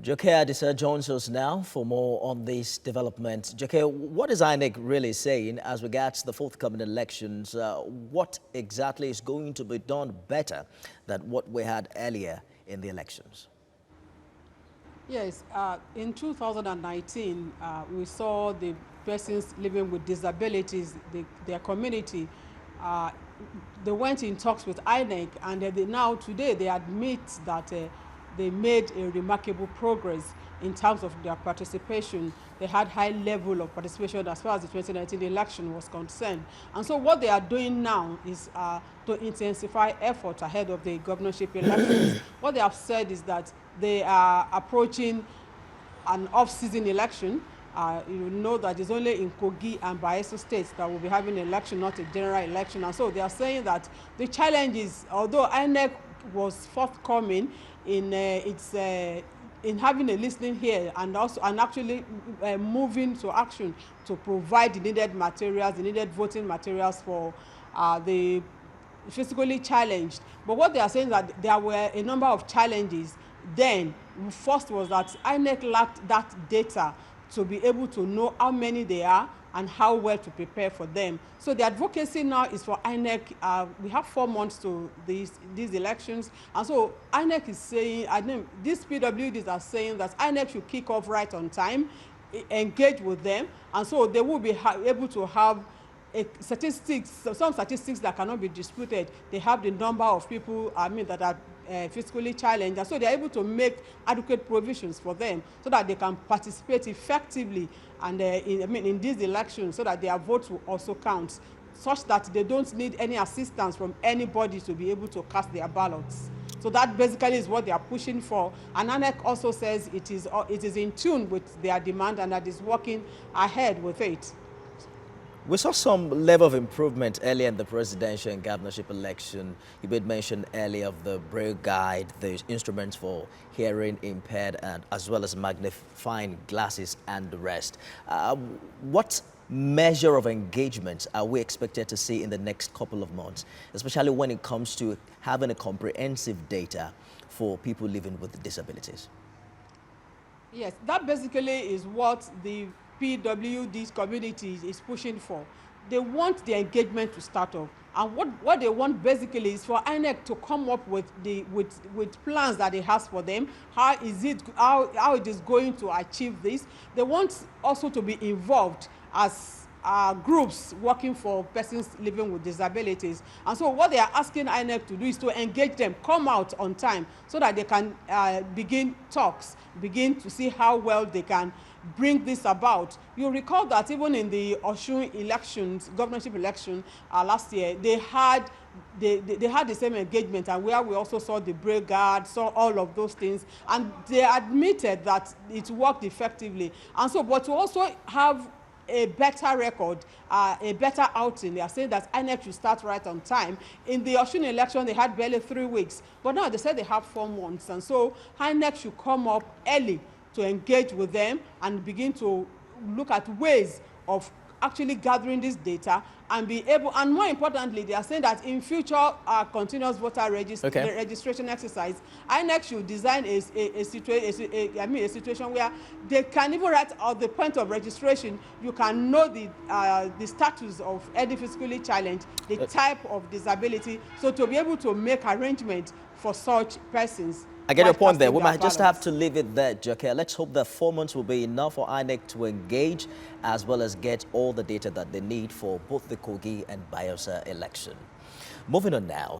Joke Adisa joins us now for more on this development. Joke, what is INEC really saying as regards the forthcoming elections? What exactly is going to be done better than what we had earlier in the elections? Yes, in 2019, we saw the persons living with disabilities, their community, they went in talks with INEC, and now today they admit that they made a remarkable progress in terms of their participation. They had high level of participation as far as the 2019 election was concerned. And so what they are doing now is to intensify effort ahead of the governorship elections. What they have said is that they are approaching an off-season election. You know that it's only in Kogi and Bayelsa states that will be having an election, not a general election. And so they are saying that the challenge is, although INEC was forthcoming in in having a listening here and actually moving to action to provide the needed materials, the needed voting materials for the physically challenged. But what they are saying is that there were a number of challenges. Then, first was that INEC lacked that data to be able to know how many they are and how well to prepare for them. So the advocacy now is for INEC. We have 4 months to these elections, and so INEC is saying, these PWDs are saying that INEC should kick off right on time, engage with them, and so they will be able to have some statistics that cannot be disputed. They have the number of people, that are physically challenged, and so they are able to make adequate provisions for them so that they can participate effectively and in these elections, so that their votes will also count, such that they don't need any assistance from anybody to be able to cast their ballots. So that basically is what they are pushing for. And INEC also says it is in tune with their demand and that is working ahead with it. We saw some level of improvement earlier in the presidential and governorship election. You made mention earlier of the Braille guide, the instruments for hearing impaired, and as well as magnifying glasses and the rest. What measure of engagement are we expected to see in the next couple of months, especially when it comes to having a comprehensive data for people living with disabilities? Yes, that basically is what the PWD's community is pushing for. They want the engagement to start off, and what they want basically is for INEC to come up with plans that it has for them. How it is going to achieve this. They want also to be involved as groups working for persons living with disabilities. And so what they are asking INEC to do is to engage them, come out on time, so that they can begin talks, begin to see how well they can bring this about. You recall that even in the Osun elections, governorship election last year, they had the same engagement, and where we also saw the Braille guard, saw all of those things, and they admitted that it worked effectively. And so, but to also have a better record, a better outing, they are saying that INEC should start right on time. In the Osun election, they had barely 3 weeks, but now they said they have 4 months, and so INEC should come up early to engage with them and begin to look at ways of actually gathering this data and be able, and more importantly, they are saying that in future continuous voter registration exercise, INEC should design a situation where they can even write at the point of registration, you can know the status of any physically challenged, the type of disability, so to be able to make arrangements for such persons. I get your point there. We might just have to leave it there, Joke. Let's hope that 4 months will be enough for INEC to engage as well as get all the data that they need for both the Kogi and Bayelsa election. Moving on now.